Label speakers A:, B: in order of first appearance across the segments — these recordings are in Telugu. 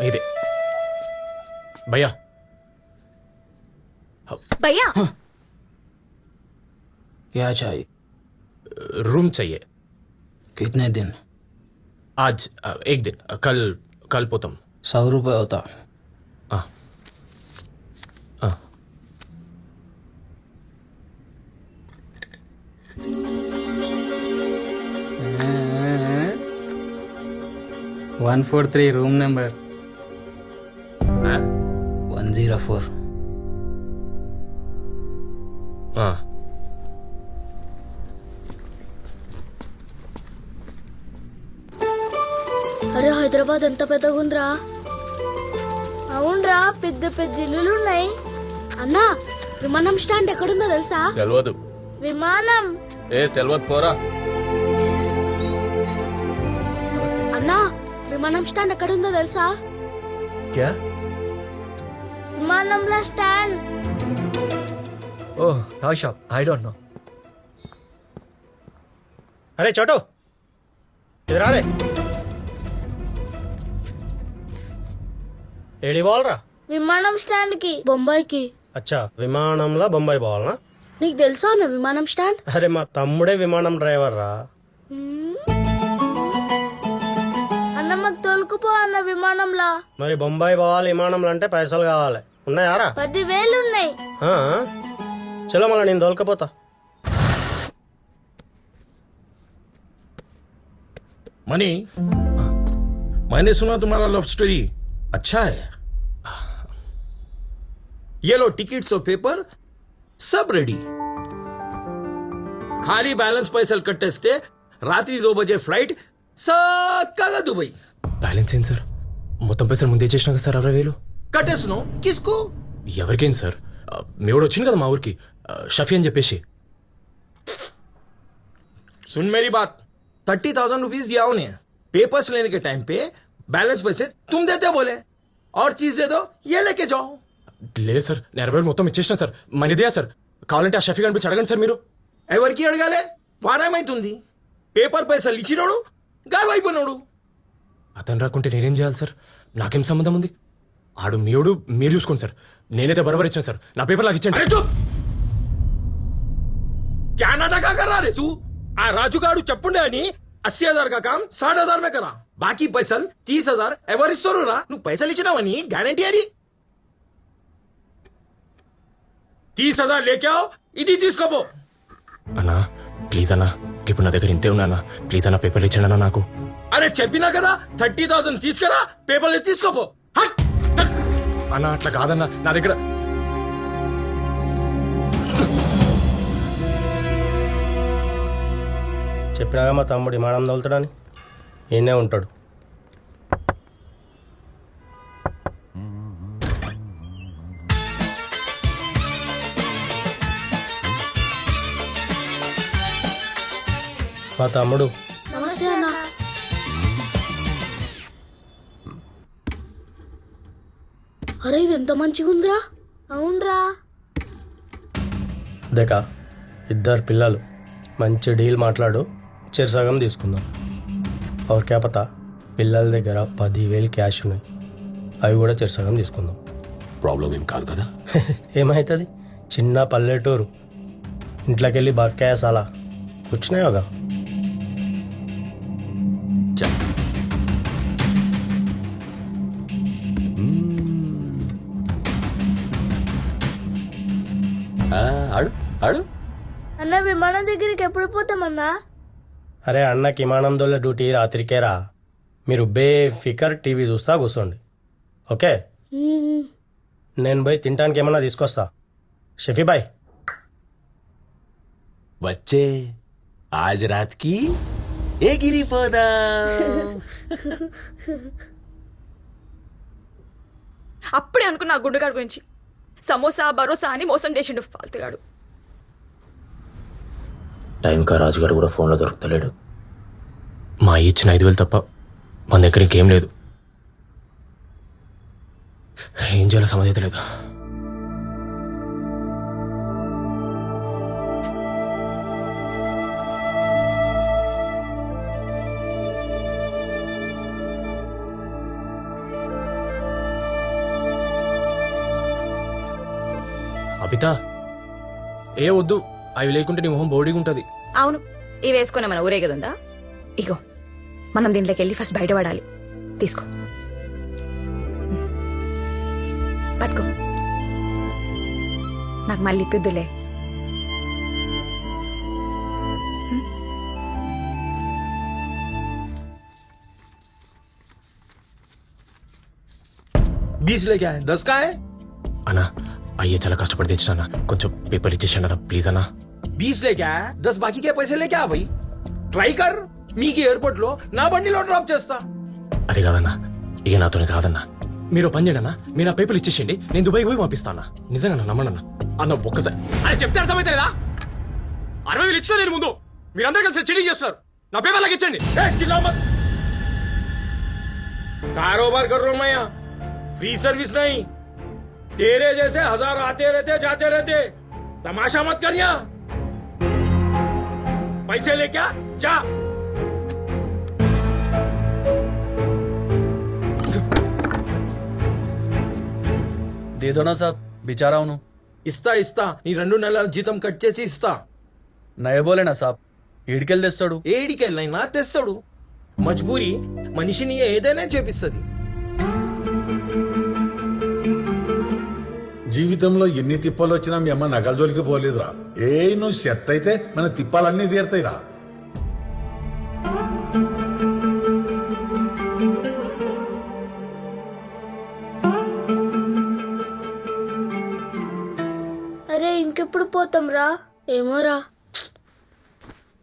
A: ఇదే భయ్యా
B: भैया
C: क्या चाहिए?
A: रूम चाहिए
C: कितने दिन?
A: आज एक दिन कल कल पोतम
C: 100 रुपये होता.
A: हाँ हाँ
C: 143 रूम नंबर
A: हाँ
C: 104.
A: हाँ
D: అరే హైదరాబాద్ ఎంత పెద్దగా ఉందిరా. అవునరా, పెద్ద పెద్ద ఇల్లులు ఉన్నాయి. అన్నా, విమానం స్టాండ్ ఎక్కడుందో తెలుసా?
E: తెలియదు.
D: విమానం
E: తెలియదు పోరా.
D: అన్నా, విమానం స్టాండ్ ఎక్కడుందో తెలుసా?
E: क्या?
D: విమానంలో stand.
E: Oh toy shop. I don't know.
F: अरे छोटू इधर आ रे. ఏడి పోవాలరా?
D: విమానం స్టాండ్ కి, బొంబాయికి.
F: అచ్చా, విమానంలో బొంబాయి పోవాలనా?
D: నీకు తెలుసా అన్న విమానం స్టాండ్?
F: అరే మా తమ్ముడే విమానం డ్రైవర్ రా.
D: అన్న మాకు తోలుకుపో అన్న విమానంలా.
F: మరి బొంబాయి పోవాలి విమానంలో అంటే పైసలు కావాలి. ఉన్నాయారా?
D: 10,000 ఉన్నాయి.
F: ఆ? చలో మళ్ళీ నేను తోలుకపోతా.
G: मनी, मैंने सुना तुम्हारा लव स्टोरी अच्छा है. ये लो टिकट्स और पेपर सब रेडी. खाली बैलेंस पैसे कट्टेस्ते रात्रि 2 बजे फ्लाइट सक्कागा दुबई.
A: బ్యాలెన్స్ ఏంటి సార్? మొత్తం పైసలు ముందే చేసినా కదా సార్ 60,000.
G: कटेसनो किसको?
A: ఎవరికేంటి సార్? మీ వాడు వచ్చింది కదా మా ఊరికి, షఫీ అని చెప్పేసి.
G: सुन मेरी बात, 30,000 रुपीज दिया उन्हें. पेपर्स लेने के टाइम पे बैलेंस पैसे तुम देते बोले, और चीज दे दो ये लेके जाओ.
A: లేదు సార్, నేను 60,000 మొత్తం ఇచ్చేసిన సార్. మనదియా సార్? కావాలంటే ఆ షఫీ గారిని పిలిచి అడగండి సార్ మీరు.
G: ఎవరికి అడగాలే? వారమైతుంది. పేపర్ పైసలు ఇచ్చినోడు గాయమైపోయినోడు.
A: అతను రాకుంటే నేనేం చేయాలి సార్? నాకేం సంబంధం ఉంది? ఆడు మీడు మీరు చూసుకోండి సార్. నేనైతే బరాబర్ ఇచ్చాను సార్. నా పేపర్ నాకు ఇచ్చాను.
G: अरे चुप! क्या नाटक कर रहा रे तू? आ राजू गाड़ू चप्पुंडे అని 80,000 का काम 60,000 में करा. बाकी पैसल 30,000 ఎవరు ఇస్తారు రా? నువ్వు పైసలు ఇచ్చినావని గ్యారంటీ అది. 30,000 లేకే आओ, ఇది తీసుకోపో.
A: అన్నా ప్లీజ్ అన్నా, ఇప్పుడు నా దగ్గర ఇంతే ఉన్నా. ప్లీజ్ అన్న పేపర్లు ఇచ్చాడు అన్న నాకు.
G: అరే చెప్పినా కదా 30,000 తీసుకురా, పేపర్లు తీసుకోపో. హట్!
A: అన్న అట్లా కాదన్నా, నా దగ్గర
F: చెప్పినాగా మా తమ్ముడు విమానం తోలుతాడని. ఈయనే ఉంటాడు. మా తమ్ముడు
D: నమస్తే అన్న. అరే ఇది ఎంత మంచిగా ఉందిరా. అవునరా.
F: దేకా, ఇద్దరు పిల్లలు, మంచి డీల్ మాట్లాడు, చెరసగం తీసుకుందాం. और क्या पता, పిల్లల దగ్గర 10,000 క్యాష్ ఉన్నాయి, అవి కూడా చెరసగం తీసుకుందాం.
G: ప్రాబ్లం ఏం కాదు కదా.
F: ఏమవుతుంది? చిన్న పల్లెటూరు, ఇంట్లోకి వెళ్ళి బక్కాయ సాలా కూర్చున్నాయోగా.
E: ఆడు ఆడు
D: అన్న విమానం దగ్గరికి ఎప్పుడు పోతామన్నా?
F: అరే అన్నకి విమానం దోళ్ళ డ్యూటీ రాత్రికే రా. మీరు బేఫికర్ టీవీ చూస్తా కూర్చోండి, ఓకే? నేను పోయి తినడానికి ఏమన్నా తీసుకొస్తా. షఫీ బాయ్
E: बच्चे आज रात की एक गिरी पौधा.
B: అప్పుడే అనుకున్నా ఆ గుండుగాడు గురించి. సమోసా భరోసా అని మోసం చేసిండు ఫాల్తుగాడు.
A: టైంకా రాజుగారు కూడా ఫోన్లో దొరుకుతలేడు. మా ఇచ్చిన 5,000 తప్ప మన దగ్గర ఇంకేం లేదు. ఏం చేయాలో సమజైతే లేదు. కవిత ఏ వద్దు అవి లేకుంటే నీ మొహం బోడీగా ఉంటుంది.
B: అవును, ఇవి వేసుకునే మన ఊరే కదుందా. ఇగో మనం దీంట్లోకి వెళ్ళి ఫస్ట్ బయటపడాలి. తీసుకో, పట్టుకో. నాకు మళ్ళీ ఇప్పిద్దులే.
G: बीस लेके आए 10 का है
A: అన్నా అయ్యే చాలా కష్టపడి తెచ్చినా కొంచెం పేపర్ ఇచ్చేసాను అన్న ప్లీజ్ అన్నా.
G: 20 लेके आया 10 बाकी के पैसे लेके आ भाई ट्राई कर మీకి ఎయిర్పోర్ట్ లో నా బండిలో డ్రాప్ చేస్తా.
A: అది కాదన్నా, ఇక నాతోనే కాదన్నా. మీరు పని చేయండి అన్న, మీరు నా పేపర్లు ఇచ్చేసేయండి, నేను దుబాయ్కి పోయి పంపిస్తాను. నిజంగా నమ్మండి అన్న. అన్న ఒక్కసారి అరే చెప్తే అర్థమైతే లేదా? 60,000 ఇచ్చినా నేను ముందు మీరందరూ కలిసి చీటింగ్ చేస్తున్నారు. నా పేపర్లకు ఇచ్చండి.
G: ए, चिल्लाओ मत कारोबार कर रहा हूं मैं यहाँ फ्री सर्विस नहीं. तेरे जैसे हजार आते रहते जाते रहते तमाशा मत कर यहाँ. पैसे लेके आ जा.
H: दे दो ना साहब बेचारा हूं
G: ఇస్తా ఇస్తా నీ 2 నెలల జీతం కట్ చేసి ఇస్తా.
H: నయ బోలే నా సాబ్ ఏడికెళ్ళి తెస్తాడు
G: ఏడికెళ్ళైనా తెస్తాడు. మజ్బూరి మనిషిని ఏదైనా చేపిస్తుంది.
I: జీవితంలో ఎన్ని తిప్పలు వచ్చినా మీ అమ్మ నగల జోలికి పోలేదురా. నువ్వు సెట్ అయితే మన తిప్పాలన్నీ తీరుతాయిరా.
D: అరే ఇంకెప్పుడు పోతాం రా? ఏమోరా.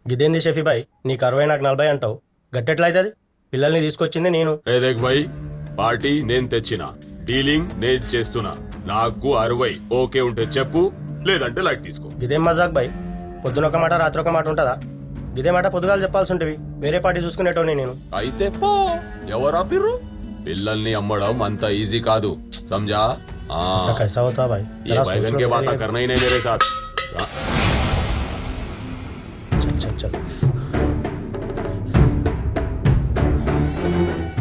F: గిదేంది షఫీ బాయ్, నీకు 60 నాకు 40 అంటావు, గట్టెట్లా అవుతుంది? పిల్లల్ని తీసుకొచ్చింది నేను.
J: ఏదేక్ భాయ్, పార్టీ నేను తెచ్చిన, డీలింగ్ నేను చేస్తున్నా. నాకు 60 ఓకే ఉంటే చెప్పు, లేదంటే లైట్ తీసుకో.
F: గిదేం మజాక్ బాయ్, పొద్దున ఒక మాట రాత్రి ఒక మాట ఉంటుందా? గిదే మాట పొద్దుగాలు చెప్పాల్సి ఉంటవి. వేరే పార్టీ చూసుకునేటోని నేను.
J: అయితే పో, ఎవరా పిర్రు? పిల్లల్ని అమ్మడం అంత ఈజీ కాదు, సమझा?
F: ऐसा कैसा होता भाई?
J: ये बैगन के बात करना ही नहीं मेरे साथ.
F: चल चल चल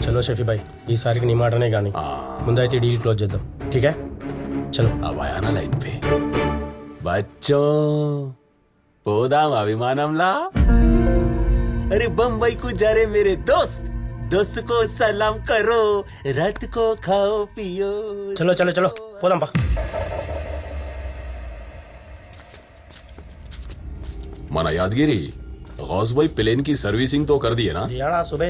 F: చలో షఫీ భాయ్, ఈసారికి నీ మాటనే కానీ ముందైతే డీల్ క్లోజ్ చేద్దాం. ఠీకే చలో.
J: अब आया ना लाइन पे. बच्चों పోదాం అభిమానంలా.
E: अरे बम्बई को जा रहे मेरे दोस्त दोस्त को सलाम करो रात को खाओ पियो.
F: చలో చలో చలో పోదాం పా.
J: మన యాదగిరి गौस भाई प्लेन की सर्विसिंग तो कर दी है ना?
F: दिया ना सुबह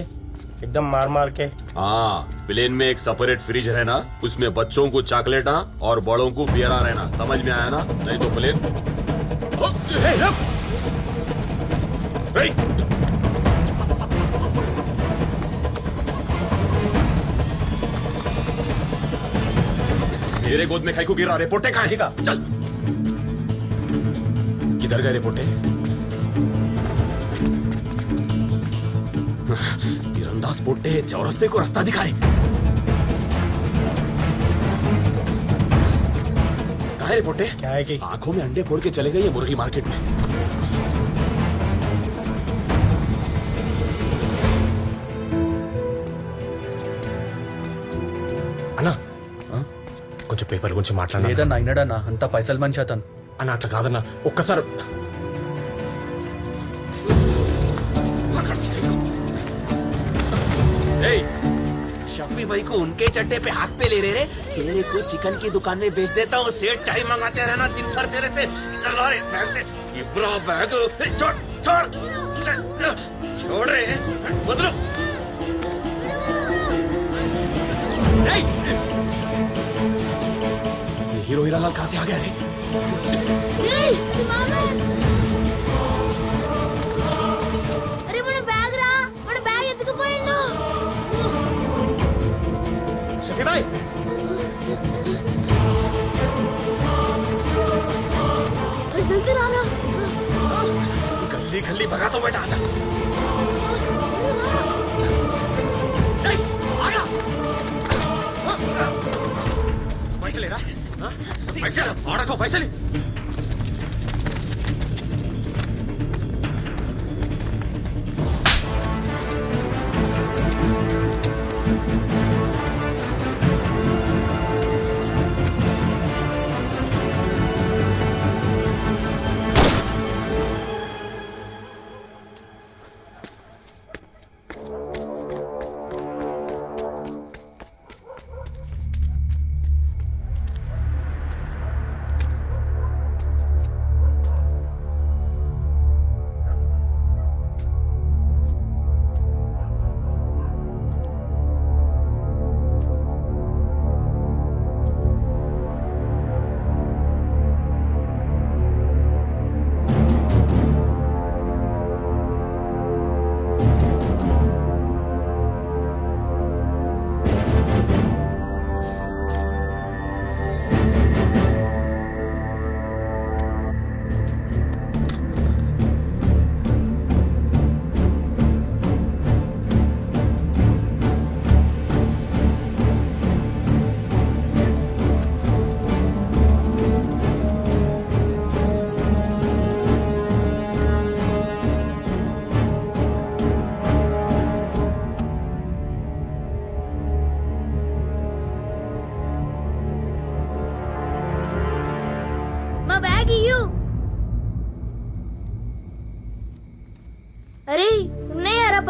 F: एकदम मार मार के.
J: हाँ, प्लेन में एक सेपरेट फ्रिज रहना, उसमें बच्चों को चॉकलेटा और बड़ों को बियरा रहना. समझ में आया ना? नहीं तो प्लेन मेरे गोद में खाई को गिरा. रिपोर्टे कहाँ है? चल, किधर गए रिपोर्टे? तीरंदाज पोटे चौरस्ते को रास्ता दिखाए. कहाँ है रिपोर्टे?
F: क्या है कि
J: आंखों में अंडे फोड़ के चले गए ये मुर्गी मार्केट में.
A: అన్నా కొంచెం పేపర్ గురించి మాట్లాడాలి
H: లేదన్నా అయినాడన్నా అంతా పైసలు మనిషి అతను.
A: అన్న. అట్లా కాదన్నా, ఒక్కసారి
E: शफी भाई को उनके चट्टे पे हाथ पे ले रहे. तेरे को चिकन की दुकान में बेच देता हूँ. सेठ चाय मंगाते रहना दिन भर तेरे से. इधर ला रे बैग से. इब्रा बैग छोड़ छोड़ छोड़ रे उधर.
J: ये हीरो हीरालाल कहाँ से आ गया रे?
D: అరే మన బ్యాగ్ రా, మన బ్యాగ్ ఎత్తుకుపోయిండు.
F: షఫీ భాయ్
D: अरे जल्दी राना.
J: गली गली भगा तो बेटा आजा.
A: पैसे लेना, पैसे ऑर्डर को पैसे ले.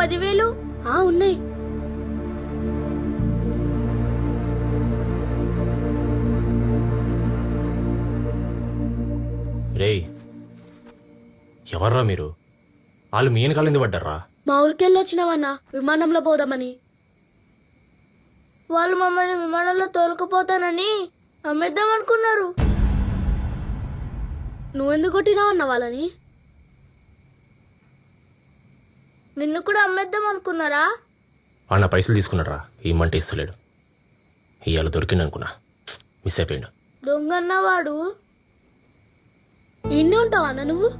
D: 10,000? ఉన్నాయి.
A: రేయ్ ఎవర్రా మీరు? వాళ్ళు మీ వెనకాల ఎందుకు పడ్డారా?
D: మా ఊరికెళ్ళి వచ్చినామన్నా విమానంలో పోదామని. వాళ్ళు మమ్మల్ని విమానంలో తోలుకుపోతానని అమ్మేద్దాం అనుకున్నారు. నువ్వెందుకు కొట్టినావన్నా వాళ్ళని? నిన్ను కూడా అమ్మేద్దాం అనుకున్నారా?
A: వాడు నా పైసలు తీసుకున్నాడు రా, ఇమ్మంటే ఇస్తలేడు. ఇవాళ దొరికింది అనుకున్నా, మిస్ అయిపోయాడు.
D: దొంగన్నవాడు. ఇన్ని ఉంటావా అన్న నువ్వు?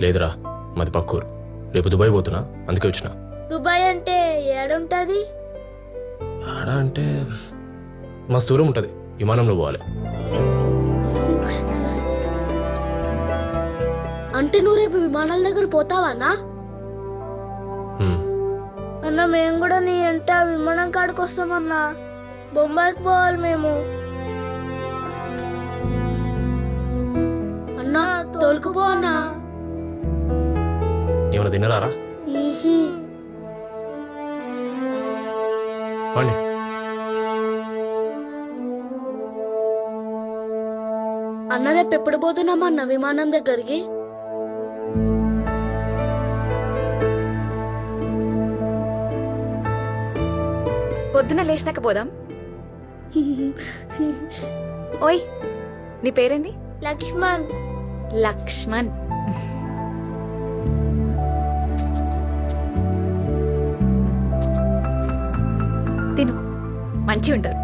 A: లేదురా, మాది పక్కూరు. రేపు దుబాయ్ పోతున్నా, అందుకే వచ్చిన.
D: దుబాయ్ అంటే ఏడుంటది?
A: ఆడ అంటే మస్తు దూరం ఉంటుంది, విమానంలో పోవాలి.
D: అంటే నువ్వు రేపు విమానాల దగ్గర పోతావా అన్నా? అన్న మేము కూడా నీ ఎంట విమానం కాడికి వస్తామన్నా. బొంబాయికి పోవాలి మేము. అన్నా తోలుకుపో అన్నా.
A: ఏమైనా తిన్నారా? పండి.
D: అన్న రేపు ఎప్పుడు పోతున్నామన్నా విమానం దగ్గరికి?
B: పొద్దున లేచినాక పోదాం. ఓయ్ నీ పేరేంది?
D: లక్ష్మణ్.
B: లక్ష్మణ్. తిను, మంచి ఉంటారు.